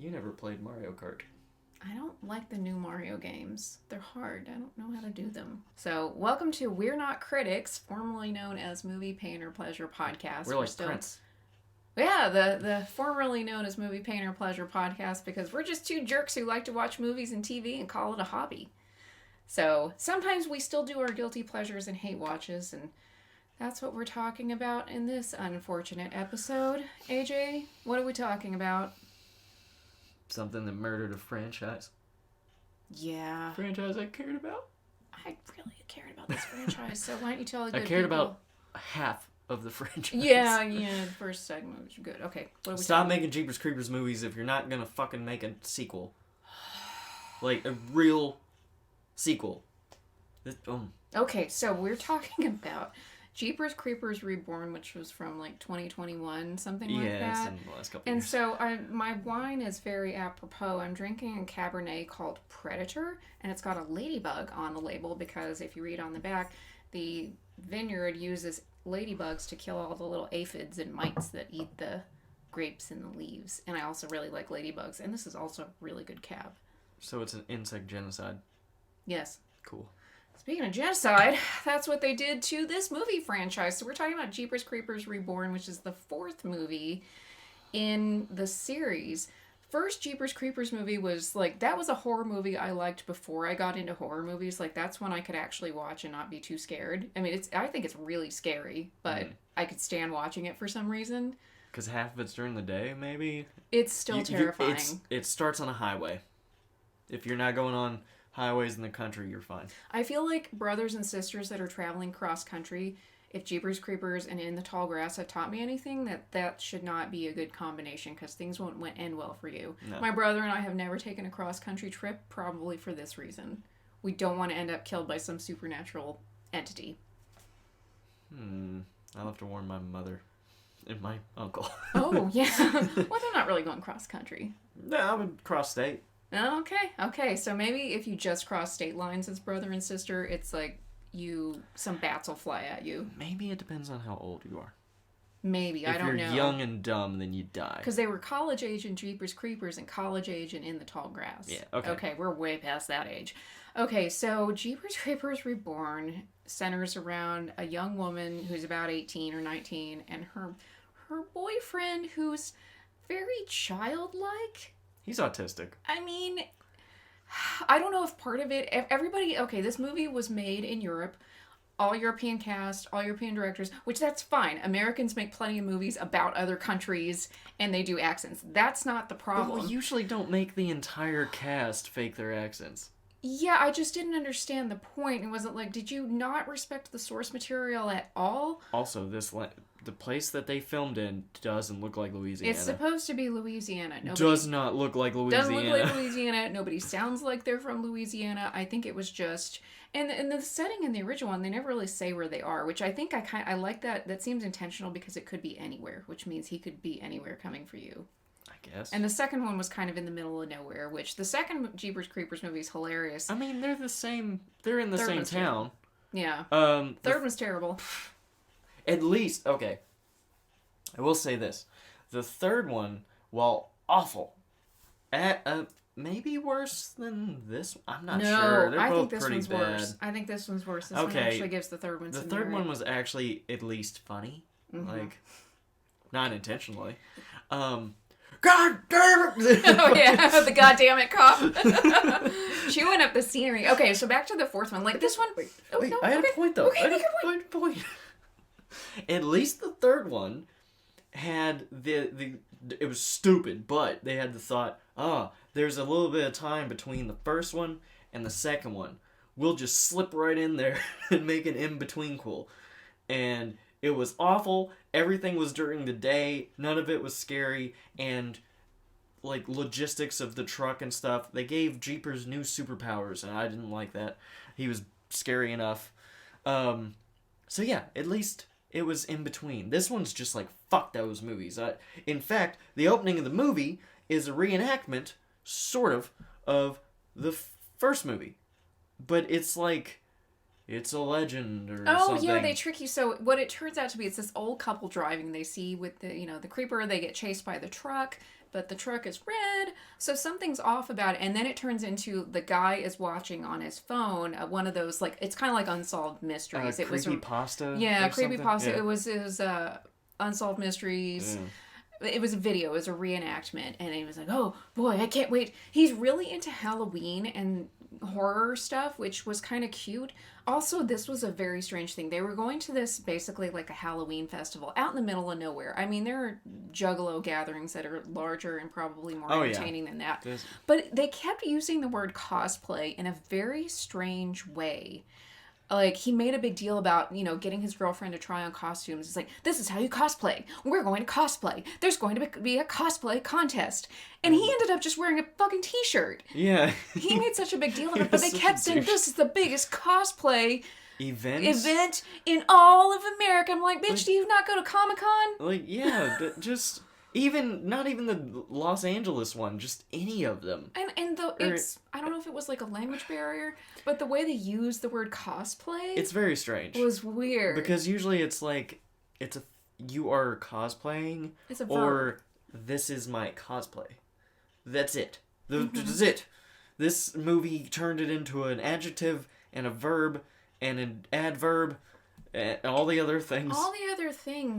You never played Mario Kart. I don't like the new Mario games. They're hard. I don't know how to do them. So, welcome to We're Not Critics, formerly known as Movie Pain or Pleasure Podcast. We're like Prince. Yeah, the formerly known as Movie Pain or Pleasure Podcast, because we're just two jerks who like to watch movies and TV and call it a hobby. So, sometimes we still do our guilty pleasures and hate watches, and that's what we're talking about in this unfortunate episode. AJ, what are we talking about? Something that murdered a franchise. Yeah. Franchise I cared about? I really cared about this franchise, so why don't you tell the good I cared people? about half of the franchise. Yeah, the first segment was good. Okay, what are we Stop talking making Jeepers Creepers movies if you're not gonna fucking make a sequel. Like, a real sequel. Okay, so we're talking about Jeepers Creepers Reborn, which was from like 2021, something like that. Yeah, it's in the last couple And years. so my wine is very apropos. I'm drinking a Cabernet called Predator, and it's got a ladybug on the label because if you read on the back, the vineyard uses ladybugs to kill all the little aphids and mites that eat the grapes and the leaves. And I also really like ladybugs, and this is also a really good cab. So it's an insect genocide. Yes. Cool. Speaking of genocide, that's what they did to this movie franchise. So we're talking about Jeepers Creepers Reborn, which is the fourth movie in the series. First Jeepers Creepers movie was like, that was a horror movie I liked before I got into horror movies. Like, that's when I could actually watch and not be too scared. I mean, I think it's really scary, but I could stand watching it for some reason. Because half of it's during the day, maybe? It's still terrifying. It starts on a highway. If you're not going on highways in the country, you're fine. I feel like brothers and sisters that are traveling cross country, if Jeepers Creepers and In the Tall Grass have taught me anything, that should not be a good combination because things won't end well for you. No. My brother and I have never taken a cross country trip, probably for this reason. We don't want to end up killed by some supernatural entity. I'll have to warn my mother and my uncle. Oh, yeah. Well, they're not really going cross country. No, I would cross state. Okay. So maybe if you just cross state lines as brother and sister, it's like some bats will fly at you. Maybe it depends on how old you are. Maybe, I don't know. If you're young and dumb, then you die. Because they were college age in Jeepers Creepers and college age in the Tall Grass. Yeah, okay. Okay, we're way past that age. Okay, so Jeepers Creepers Reborn centers around a young woman who's about 18 or 19 and her boyfriend who's very childlike. He's autistic. I mean, I don't know if part of it... Everybody... Okay, this movie was made in Europe. All European cast, all European directors, which that's fine. Americans make plenty of movies about other countries, and they do accents. That's not the problem. Well, we usually don't make the entire cast fake their accents. Yeah, I just didn't understand the point. It wasn't like, did you not respect the source material at all? Also, the place that they filmed in doesn't look like Louisiana. It's supposed to be Louisiana. Does not look like Louisiana. Doesn't look like Louisiana. Nobody sounds like they're from Louisiana. I think it was just... And the setting in the original one, they never really say where they are, which I think I like that. That seems intentional because it could be anywhere, which means he could be anywhere coming for you. I guess. And the second one was kind of in the middle of nowhere, which the second Jeepers Creepers movie is hilarious. I mean, they're the same. They're in the same town. Yeah. Third was terrible. At least, okay. I will say this: the third one, while awful, maybe worse than this. I'm not sure. They're both pretty bad. Worse. I think this one's worse. This one actually gives the third one. The third one was actually at least funny, like not intentionally. God damn it! Oh yeah, the goddamn it cop. Chewing up the scenery. Okay, so back to the fourth one. Like this one. Wait, I had a point though. Okay, I had a point. At least the third one had the it was stupid, but they had the thought, there's a little bit of time between the first one and the second one. We'll just slip right in there and make an in-between cool. And it was awful. Everything was during the day. None of it was scary. And, like, logistics of the truck and stuff. They gave Jeepers new superpowers, and I didn't like that. He was scary enough. So, yeah, at least it was in between. This one's just like, fuck those movies. In fact, the opening of the movie is a reenactment, sort of the first movie. But it's like... It's a legend or something. Oh, yeah, they trick you. So what it turns out to be, it's this old couple driving. They see with the creeper, they get chased by the truck. but the truck is red, so something's off about it. And then it turns into the guy is watching on his phone one of those, like, it's kind of like Unsolved Mysteries. It was creepypasta. Yeah, or something? creepypasta. Yeah. It was Unsolved Mysteries. It was a video, it was a reenactment, and he was like, oh boy, I can't wait. He's really into Halloween and horror stuff, which was kind of cute. Also, this was a very strange thing. They were going to this basically like a Halloween festival out in the middle of nowhere. I mean, there are juggalo gatherings that are larger and probably more entertaining than that. But they kept using the word cosplay in a very strange way. Like, he made a big deal about, you know, getting his girlfriend to try on costumes. It's like, this is how you cosplay. We're going to cosplay. There's going to be a cosplay contest. And he ended up just wearing a fucking t-shirt. Yeah. He made such a big deal of it, but they kept saying, this is the biggest cosplay event in all of America. I'm like, bitch, do you not go to Comic-Con? Like, yeah, just... not even the Los Angeles one, just any of them. And it's, I don't know if it was like a language barrier, but the way they use the word cosplay... It's very strange. Was weird. Because usually it's like, you are cosplaying, it's a verb. Or this is my cosplay. That's it. That's it. This movie turned it into an adjective and a verb and an adverb and all the other things.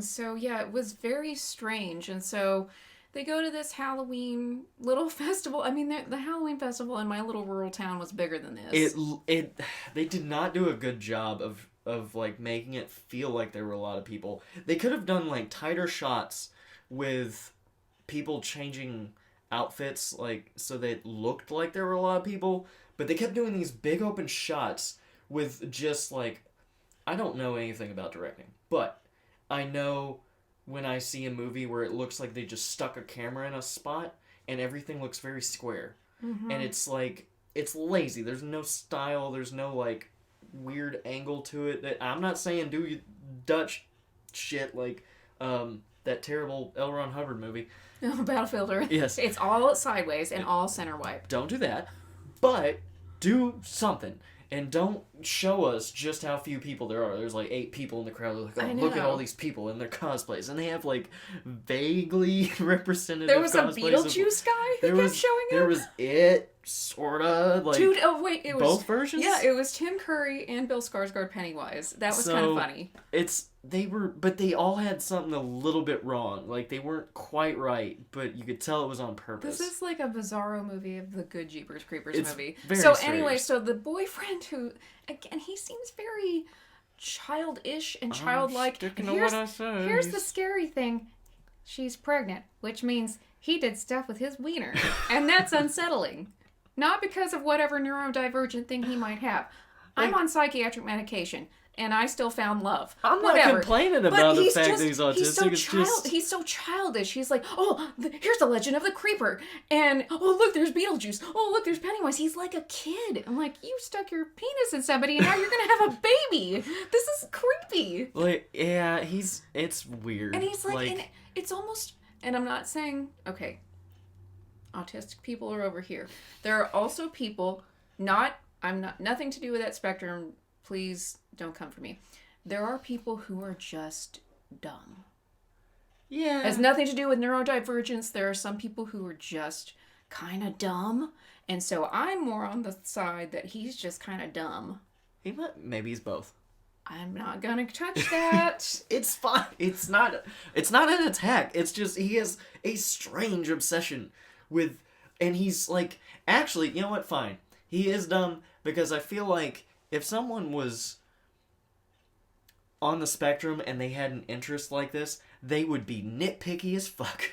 So yeah, it was very strange. And so they go to this Halloween little festival. I mean, the Halloween festival in my little rural town was bigger than this. They did not do a good job of like making it feel like there were a lot of people. They could have done like tighter shots with people changing outfits, like, so that it looked like there were a lot of people, but they kept doing these big open shots with just like, I don't know anything about directing, but I know when I see a movie where it looks like they just stuck a camera in a spot and everything looks very square. And it's like, it's lazy. There's no style. There's no like weird angle to it. That I'm not saying do Dutch shit like that terrible L. Ron Hubbard movie. Battlefield Earth. Yes. It's all sideways and all center wipe. Don't do that. But do something. And don't show us just how few people there are. There's like 8 people in the crowd. They're like, oh, look at all these people in their cosplays. And they have like vaguely representative There was a cosplays Beetlejuice guy who kept showing up. There was it, sorta. Like, dude, oh wait, it was... Both versions? Yeah, it was Tim Curry and Bill Skarsgård Pennywise. That was kind of funny. But they all had something a little bit wrong. Like, they weren't quite right, but you could tell it was on purpose. This is like a bizarro movie of the good Jeepers Creepers movie. Very so strange. Anyway, so the boyfriend who, again, he seems very childish and childlike. And here's the scary thing. She's pregnant, which means he did stuff with his wiener. And that's unsettling. Not because of whatever neurodivergent thing he might have. I'm on psychiatric medication. And I still found love. I'm not complaining about the fact that he's autistic. He's so childish. He's like, oh, here's the legend of the creeper. And, oh, look, there's Beetlejuice. Oh, look, there's Pennywise. He's like a kid. I'm like, you stuck your penis in somebody and now you're going to have a baby. This is creepy. Like, yeah, it's weird. And he's like and it's almost, and I'm not saying, okay, autistic people are over here. There are also people, nothing to do with that spectrum. Please don't come for me. There are people who are just dumb. Yeah. It has nothing to do with neurodivergence. There are some people who are just kind of dumb. And so I'm more on the side that he's just kind of dumb. Maybe he's both. I'm not gonna touch that. It's fine. It's not an attack. It's just he has a strange obsession with, and he's like, actually, you know what? Fine. He is dumb because I feel like if someone was on the spectrum and they had an interest like this, they would be nitpicky as fuck.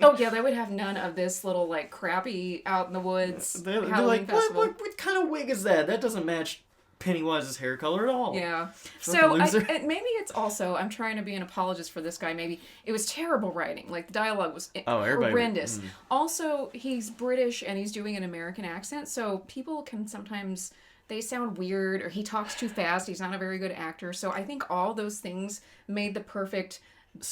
Oh yeah, they would have none of this little like crappy out in the woods they're Halloween like, festival. what kind of wig is that? That doesn't match Pennywise's hair color at all. Yeah. So maybe it's also, I'm trying to be an apologist for this guy. Maybe it was terrible writing. Like the dialogue was horrendous. Also, he's British and he's doing an American accent, so people can sometimes. They sound weird, or he talks too fast. He's not a very good actor. So I think all those things made the perfect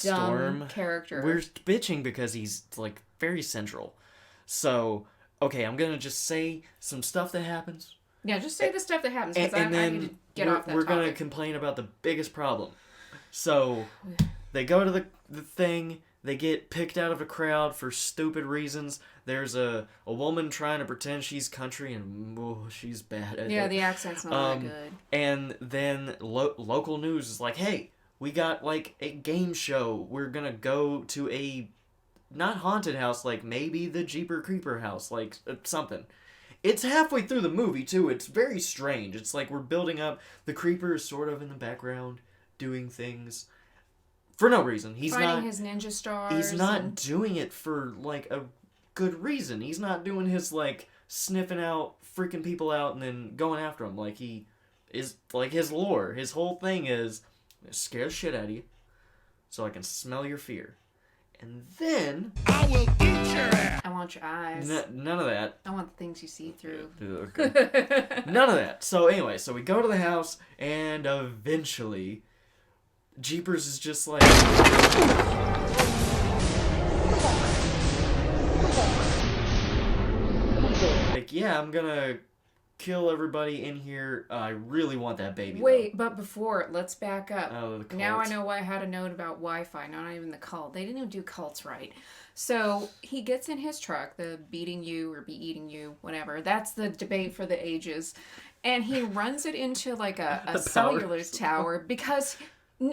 dumb character. We're bitching because he's, like, very central. So, okay, I'm going to just say some stuff that happens. Yeah, just say the stuff that happens, because I need to get off that topic. We're going to topic. complain about the biggest problem. So, they go to the thing. They get picked out of a crowd for stupid reasons. There's a woman trying to pretend she's country, and she's bad at it. Yeah, the accent's not that good. And then local news is like, hey, we got like a game show. We're gonna go to a not haunted house, like maybe the Jeeper Creeper house, like something. It's halfway through the movie too. It's very strange. It's like we're building up. The creeper is sort of in the background doing things for no reason. He's Fighting not his ninja stars. He's not doing it for like a good reason. He's not doing his like sniffing out, freaking people out, and then going after them. Like he is like his lore. His whole thing is scare the shit out of you, so I can smell your fear, and then I will eat your ass. I want your eyes. none of that. I want the things you see through. Okay. None of that. So anyway, so we go to the house, and eventually, Jeepers is just like, yeah, I'm gonna kill everybody in here. I really want that baby. Wait, but before, let's back up. Oh, the Now I cult. know why I had a note about Wi-Fi, not even the cult. They didn't even do cults right. So he gets in his truck, the beating you or be eating you, whatever. That's the debate for the ages. And he runs it into like a cellular tower because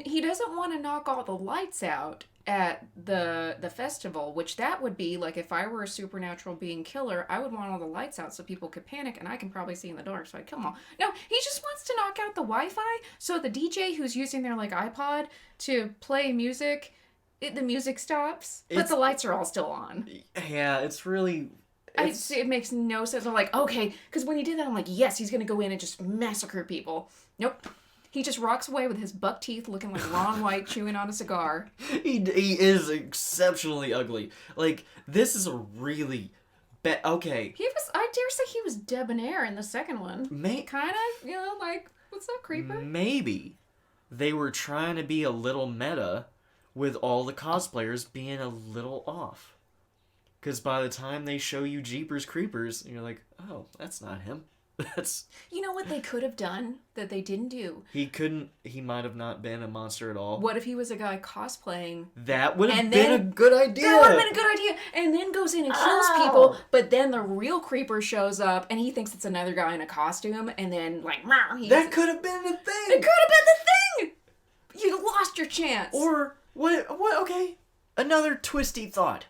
he doesn't want to knock all the lights out at the festival, which that would be like if I were a supernatural being killer, I would want all the lights out so people could panic and I can probably see in the dark, so I'd kill them all. No, he just wants to knock out the Wi-Fi so the DJ who's using their like iPod to play music, the music stops, but the lights are all still on. Yeah, it's really. It makes no sense. I'm like, okay, because when he did that, I'm like, yes, he's gonna go in and just massacre people. Nope. He just rocks away with his buck teeth looking like Ron White chewing on a cigar. He is exceptionally ugly. Like, this is a really bad. Okay. I dare say he was debonair in the second one. Kind of, like, what's up, creeper? Maybe they were trying to be a little meta with all the cosplayers being a little off. Because by the time they show you Jeepers Creepers, you're like, oh, that's not him. That's. You know what they could have done that they didn't do? He might have not been a monster at all. What if he was a guy cosplaying? That would have been a good idea. That would have been a good idea. And then goes in and kills people, but then the real creeper shows up and he thinks it's another guy in a costume, and then, like, that could have been the thing. It could have been the thing! You lost your chance. Or, what, okay. Another twisty thought.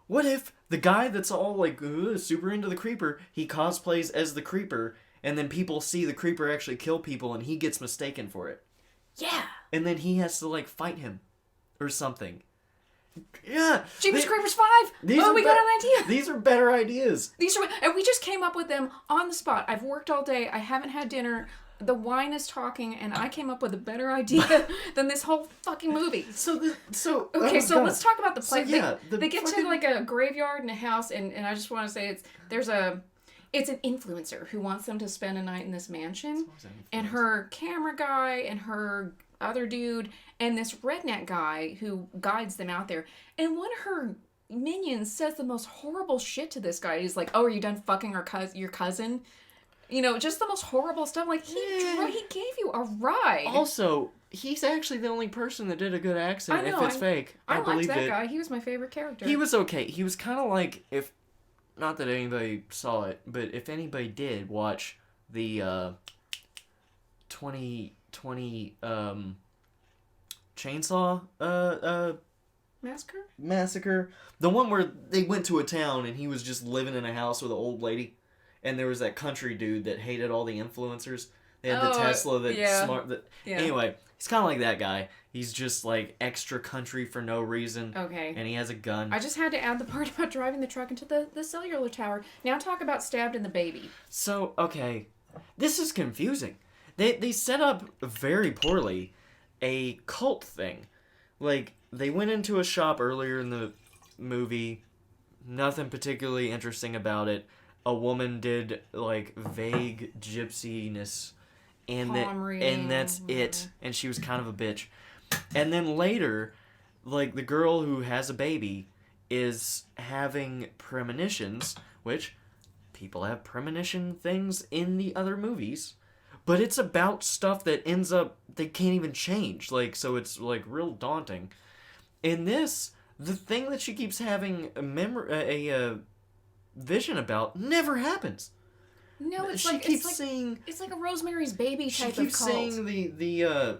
What if the guy that's all like super into the creeper, he cosplays as the creeper, and then people see the creeper actually kill people and he gets mistaken for it? Yeah. And then he has to like fight him or something. Yeah. Jeepers Creepers 5. We got an idea. These are better ideas. And we just came up with them on the spot. I've worked all day. I haven't had dinner. The wine is talking, and I came up with a better idea than this whole fucking movie. Okay, so let's talk about the play. So, yeah, they get to like a graveyard and a house, and I just want to say it's an influencer who wants them to spend a night in this mansion, and her camera guy and her other dude and this redneck guy who guides them out there, and one of her minions says the most horrible shit to this guy. He's like, "Oh, are you done fucking your cousin?" Just the most horrible stuff. Like, he gave you a ride. Also, he's actually the only person that did a good accent. I know, if it's fake, I believe liked that it. guy. He was my favorite character. He was okay. He was kind of like, if not that anybody saw it, but if anybody did watch the 2020 Chainsaw Massacre, the one where they went to a town and he was just living in a house with an old lady. And there was that country dude that hated all the influencers. They had the Tesla Anyway, he's kind of like that guy. He's just like extra country for no reason. Okay. And he has a gun. I just had to add the part about driving the truck into the cellular tower. Now talk about stabbed in the baby. So, okay. This is confusing. They set up very poorly a cult thing. Like, they went into a shop earlier in the movie. Nothing particularly interesting about it. A woman did like vague gypsiness, and that's it. And she was kind of a bitch. And then later, like the girl who has a baby is having premonitions, which people have premonition things in the other movies, but it's about stuff that ends up they can't even change. Like, so it's like real daunting. In this, the thing that she keeps having a vision about never happens. No, it's She like keeps seeing. it's like a Rosemary's Baby She type of keeps cult. seeing the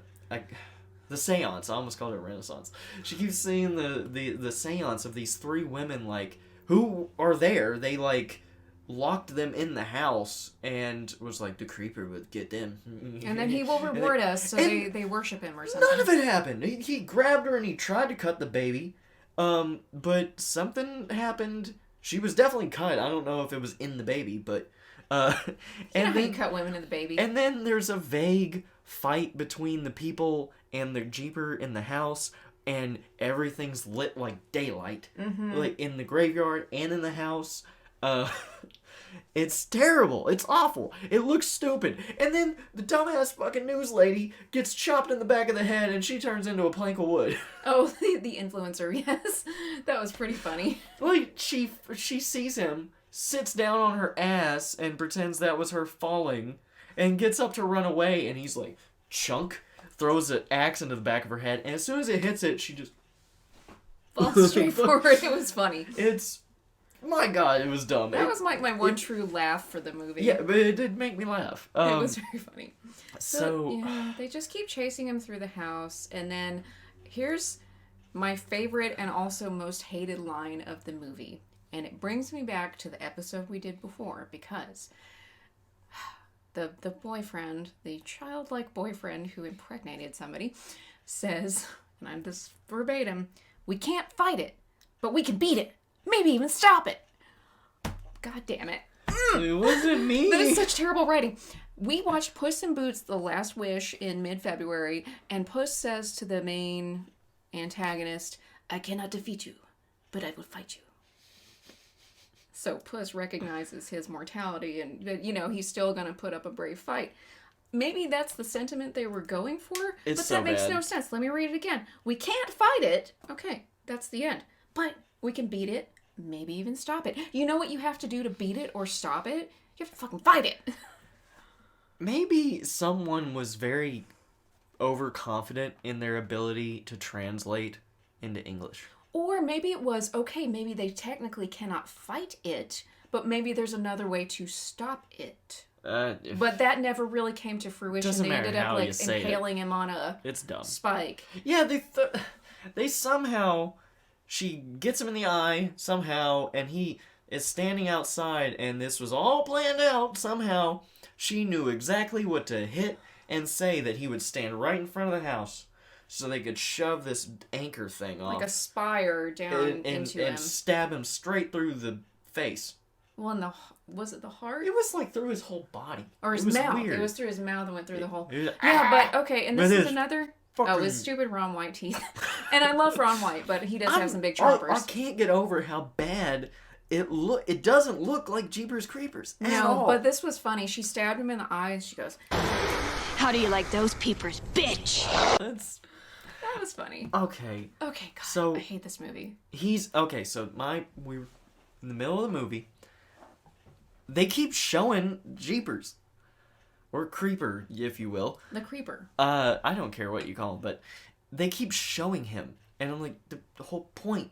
seance. I almost called it a renaissance. She keeps seeing the seance of these three women, like, who are there. They, like, locked them in the house and was like, the creeper would get them. And then he will reward us, so they worship him or something. None of it happened. He grabbed her and he tried to cut the baby. But something happened. She was definitely cut. I don't know if it was in the baby, but... You know how you then, cut women in the baby. and then there's a vague fight between the people and the Jeeper in the house, and everything's lit like daylight, like in the graveyard and in the house. It's terrible. It's awful. It looks stupid. And then the dumbass fucking news lady gets chopped in the back of the head, and she turns into a plank of wood. Oh, the influencer, yes. That was pretty funny. Like, she sees him, sits down on her ass, and pretends that was her falling, and gets up to run away, and he's like, chunk, throws an axe into the back of her head, and as soon as it hits it, she just... Falls straight forward. It was funny. It's... My God, it was dumb. That was my one true laugh for the movie. Yeah, but it did make me laugh. It was very funny. So... yeah, they just keep chasing him through the house, and then here's my favorite and also most hated line of the movie. And it brings me back to the episode we did before, because the boyfriend, the childlike boyfriend who impregnated somebody, says, and I'm just verbatim, "We can't fight it, but we can beat it. Maybe even stop it." God damn it. It wasn't me. That is such terrible writing. We watched Puss in Boots: The Last Wish in mid-February, and Puss says to the main antagonist, "I cannot defeat you, but I will fight you." So Puss recognizes his mortality, and, you know, he's still going to put up a brave fight. Maybe that's the sentiment they were going for, but that makes no sense. Let me read it again. We can't fight it. Okay, that's the end. But we can beat it, maybe even stop it. You know what you have to do to beat it or stop it? You have to fucking fight it. Maybe someone was very overconfident in their ability to translate into English. Or maybe it was, okay, maybe they technically cannot fight it, but maybe there's another way to stop it. But that never really came to fruition. Doesn't They matter ended up how like you say impaling him on a it's dumb. spike. Yeah, they somehow, she gets him in the eye somehow, and he is standing outside, and this was all planned out somehow. She knew exactly what to hit and say that he would stand right in front of the house, so they could shove this anchor thing off. Like a spire down into him. And stab him straight through the face. Well, was it the heart? It was like through his whole body. Or his it was mouth. Weird. It was through his mouth and went through the whole... It was, yeah, but, okay, and this But is his another... fucking- Oh, his stupid Ron White teeth. And I love Ron White, but he does have some big chompers. I can't get over how bad it doesn't look like Jeepers Creepers at all. But this was funny. She stabbed him in the eye, and she goes... How do you like those peepers, bitch? That's... That was funny. Okay. Okay, God, So- I hate this movie. Okay, so we're in the middle of the movie. They keep showing Jeepers. Or Creeper, if you will. The Creeper. I don't care what you call him, but they keep showing him. And I'm like, the whole point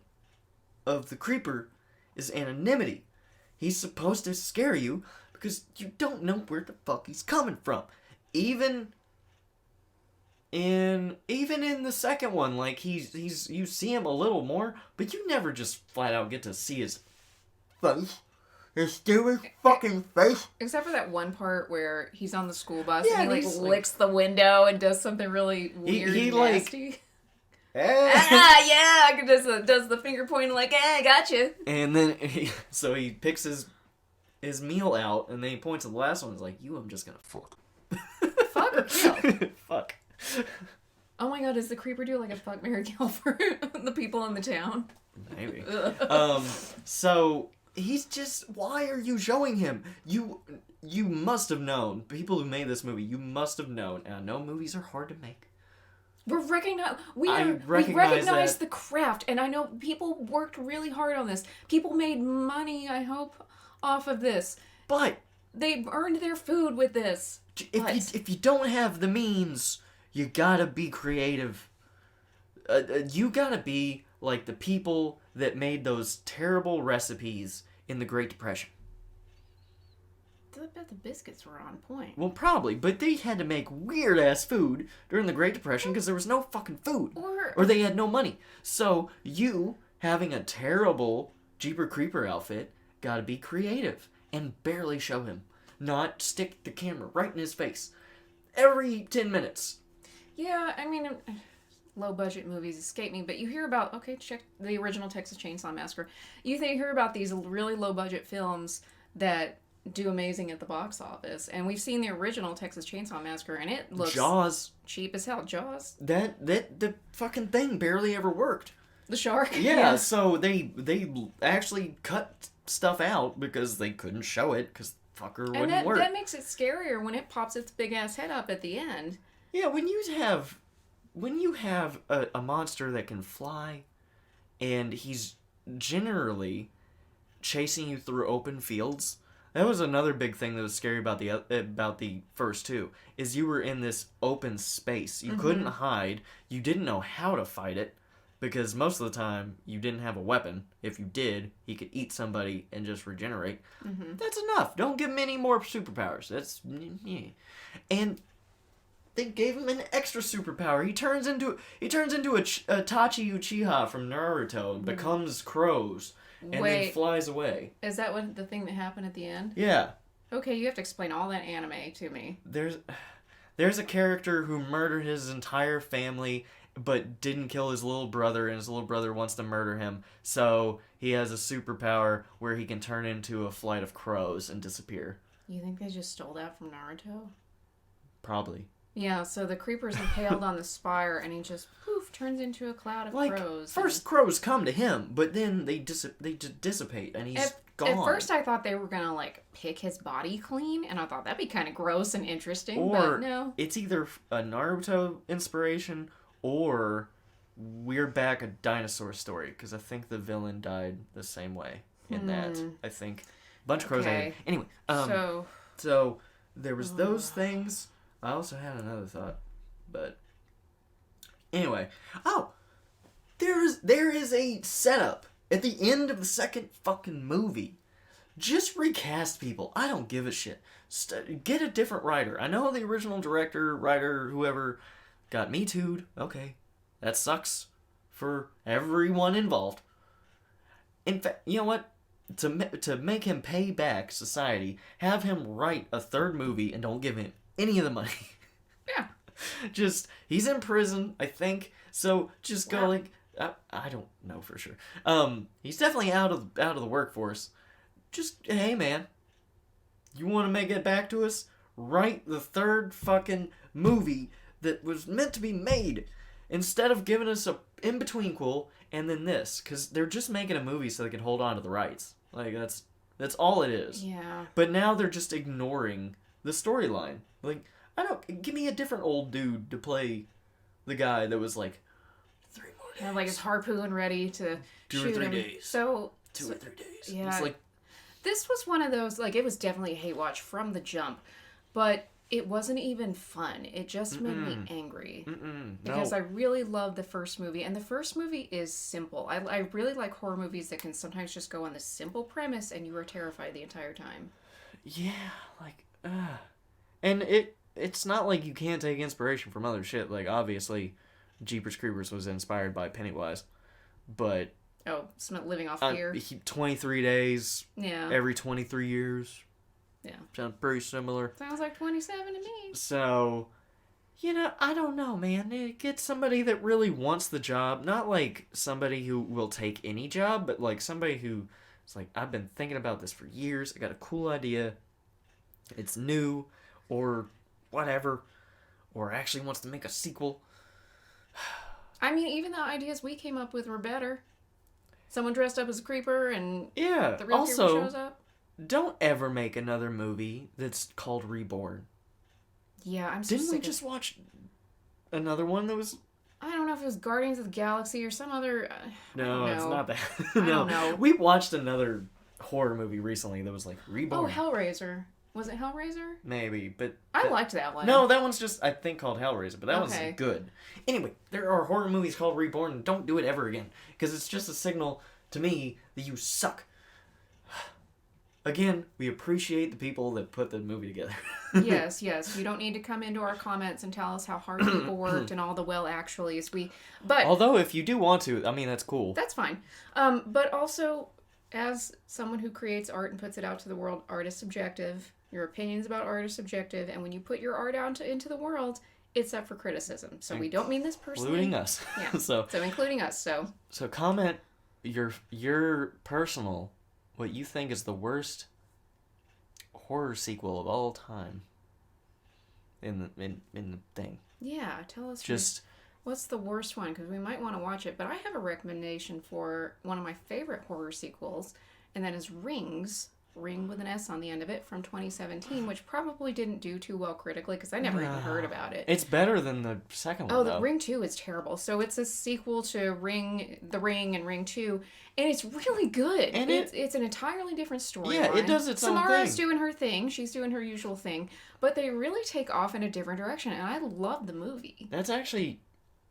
of the Creeper is anonymity. He's supposed to scare you because you don't know where the fuck he's coming from. Even in the second one, like he's you see him a little more, but you never just flat out get to see his face. His stupid fucking face. Except for that one part where he's on the school bus Yeah, and he, he's, licks the window and does something really weird he, and nasty. Eh. Does the finger pointing like, I gotcha. And then he picks his meal out, and then he points to the last one and is like, I'm just gonna fuck. Fuck or kill? Fuck. Oh my God, does the Creeper do like a fuck, marry, kill for the people in the town? Maybe. So he's just, why are you showing him? You must have known, people who made this movie, you must have known, and I know movies are hard to make. We recognize recognize that. the craft, and I know people worked really hard on this. People made money, I hope, off of this. But They earned their food with this. if you don't have the means, you gotta be creative. You gotta be like the people that made those terrible recipes in the Great Depression. I bet the biscuits were on point. Well, probably, but they had to make weird-ass food during the Great Depression because there was no fucking food. Or they had no money. So, you, having a terrible Jeeper Creeper outfit, gotta be creative and barely show him. Not stick the camera right in his face. Every 10 minutes. Yeah, I mean, low-budget movies escape me, but you hear about, check the original Texas Chainsaw Massacre. You hear about these really low-budget films that do amazing at the box office, and we've seen the original Texas Chainsaw Massacre, and it looks Jaws. cheap as hell. Jaws. The fucking thing barely ever worked. The shark. Yeah, so they actually cut stuff out because they couldn't show it because fucker wouldn't work. That makes it scarier when it pops its big ass head up at the end. Yeah, when you have a monster that can fly, and he's generally chasing you through open fields. That was another big thing that was scary about the first two, is you were in this open space. You couldn't hide. You didn't know how to fight it, because most of the time you didn't have a weapon. If you did, he could eat somebody and just regenerate. That's enough. Don't give him any more superpowers. That's... And they gave him an extra superpower. He turns into a Tachi Uchiha from Naruto and becomes crows. And then flies away. Is that what the thing that happened at the end? Yeah. Okay, you have to explain all that anime to me. There's a character who murdered his entire family but didn't kill his little brother, and his little brother wants to murder him. So he has a superpower where he can turn into a flight of crows and disappear. You think they just stole that from Naruto? Probably. Yeah, so the creeper's impaled on the spire, and he just, poof, turns into a cloud of crows. First crows come to him, but then they just dissipate, and he's gone. At first I thought they were going to, pick his body clean, and I thought that'd be kind of gross and interesting, or but no. It's either a Naruto inspiration, or we're back a dinosaur story, because I think the villain died the same way in that. I think a bunch of crows. Anyway, so there was those things. I also had another thought, but anyway. Oh, there is a setup at the end of the second fucking movie. Just recast people. I don't give a shit. Get a different writer. I know the original director, writer, whoever got Me Too'd. Okay, that sucks for everyone involved. In fact, you know what? To make him pay back society, have him write a third movie and don't give him any of the money. Yeah. Just, he's in prison, I think. So just go I don't know for sure. He's definitely out of the workforce. Just, hey man, you want to make it back to us? Write the third fucking movie that was meant to be made, instead of giving us a in-between-quel and then this, because they're just making a movie so they can hold on to the rights. That's all it is. Yeah. But now they're just ignoring the storyline. Give me a different old dude to play the guy that was 3 more days. And his harpoon ready to shoot him. 2 or 3 days. So 2 or 3 days. Yeah. It's this was one of those, it was definitely a hate watch from the jump, but it wasn't even fun. It just made me angry. Because I really love the first movie, and the first movie is simple. I really like horror movies that can sometimes just go on this simple premise and you are terrified the entire time. Yeah, and it's not like you can't take inspiration from other shit. Obviously, Jeepers Creepers was inspired by Pennywise, but... Oh, living off fear? 23 days. Yeah. Every 23 years. Yeah. Sounds pretty similar. Sounds like 27 to me. So, I don't know, man. Get somebody that really wants the job. Not somebody who will take any job, but somebody who is I've been thinking about this for years. I got a cool idea. It's new, or whatever. Or actually wants to make a sequel. I mean, even the ideas we came up with were better. Someone dressed up as a creeper and the real creeper shows up. Don't ever make another movie that's called Reborn. Yeah, I'm so Didn't we just watch another one that was... I don't know if it was Guardians of the Galaxy or some other... No, it's not that. I don't know. We watched another horror movie recently that was Reborn. Oh, Hellraiser. Was it Hellraiser? Maybe, but I liked that one. no, that one's just I think called Hellraiser, but that Okay. one's good. Anyway, there are horror movies called Reborn, and don't do it ever again because it's just a signal to me that you suck. Again, we appreciate the people that put the movie together. Yes. You don't need to come into our comments and tell us how hard people worked and all the actuallys. But Although, if you do want to, I mean, that's cool. that's fine. But also, as someone who creates art and puts it out to the world, art is subjective. Your opinions about art are subjective, and when you put your art out into the world, it's up for criticism. So we don't mean this personally. Including us. Yeah. so including us. So comment your personal, what you think is the worst horror sequel of all time in the thing. yeah, tell us Just what's the worst one, because we might want to watch it. But I have a recommendation for one of my favorite horror sequels, and that is Ring with an S on the end of it, from 2017, which probably didn't do too well critically because I never even heard about it. it's better than the second one. Oh, though. the Ring 2 is terrible. So it's a sequel to The Ring and Ring 2, and it's really good. And it's an entirely different story. Yeah, it does its own Samara's thing. doing her thing. She's doing her usual thing. But they really take off in a different direction, and I love the movie. That's actually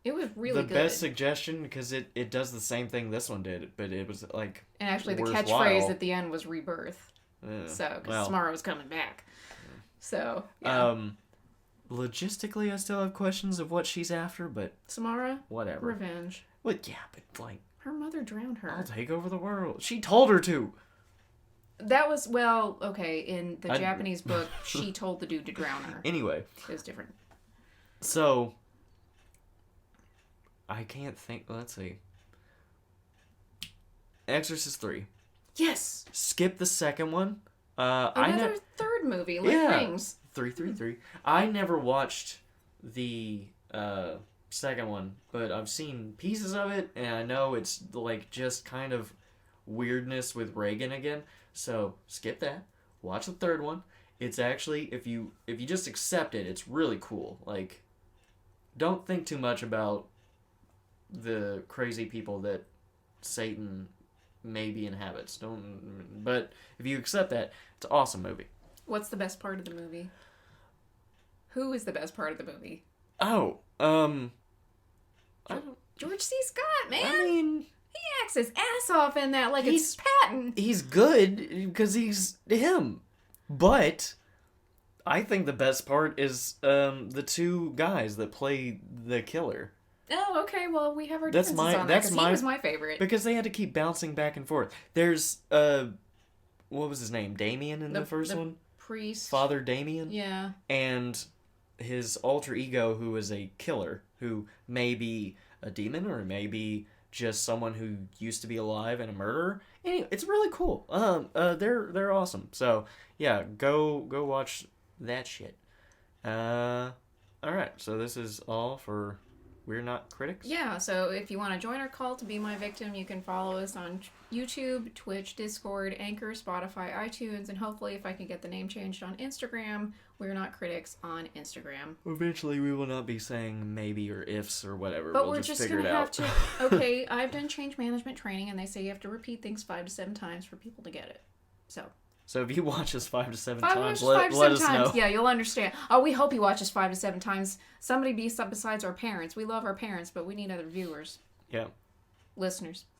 It was really the good. best suggestion because it does the same thing this one did, but it was like And actually, the worthwhile. catchphrase at the end was rebirth. Yeah, So, because well, Samara was coming back. So, yeah. logistically, I still have questions of what she's after, but Samara, whatever. revenge. Well, yeah, but like, Her mother drowned her. I'll take over the world. She told her to. That was, well, okay, in the I- Japanese book, she told the dude to drown her. Anyway, It was different. so I can't think. Let's see. Exorcist 3. Yes! Skip the second one. I Another third movie, like Yeah. Rings. 333. I never watched the second one, but I've seen pieces of it, and I know it's like just kind of weirdness with Reagan again. So skip that. Watch the third one. It's actually if you just accept it, it's really cool. Like, don't think too much about the crazy people that Satan maybe inhabits. But if you accept that, it's an awesome movie. What's the best part of the movie? Who is the best part of the movie? Oh, I don't. George C. Scott, man! I mean, He acts his ass off in that like it's He's- Patton. he's good because he's him, but I think the best part is the two guys that play the killer Oh, okay, well, we have our That's differences my- on that's that, 'cause my- he was my favorite. because they had to keep bouncing back and forth. There's what was his name? Damien in the first one. Priest. Father Damien. Yeah. And his alter ego, who is a killer, who may be a demon or maybe just someone who used to be alive and a murderer. Anyway, it's really cool. They're awesome. So yeah, go watch that shit. All right. So this is all for We're Not Critics. Yeah, so if you want to join our cult to be my victim, you can follow us on YouTube, Twitch, Discord, Anchor, Spotify, iTunes, and hopefully if I can get the name changed on Instagram, We're Not Critics on Instagram. Eventually, we will not be saying maybe or ifs or whatever. But we'll we're just just figure going it to have out. to... Okay, I've done change management training, and they say you have to repeat things 5 to 7 times for people to get it. So... So if you watch us 5 to 7 5 times, to let 7 us times. know. Yeah, you'll understand. Oh, we hope he watches 5 to 7 times. Somebody besides our parents. We love our parents, but we need other viewers. Yeah. Listeners.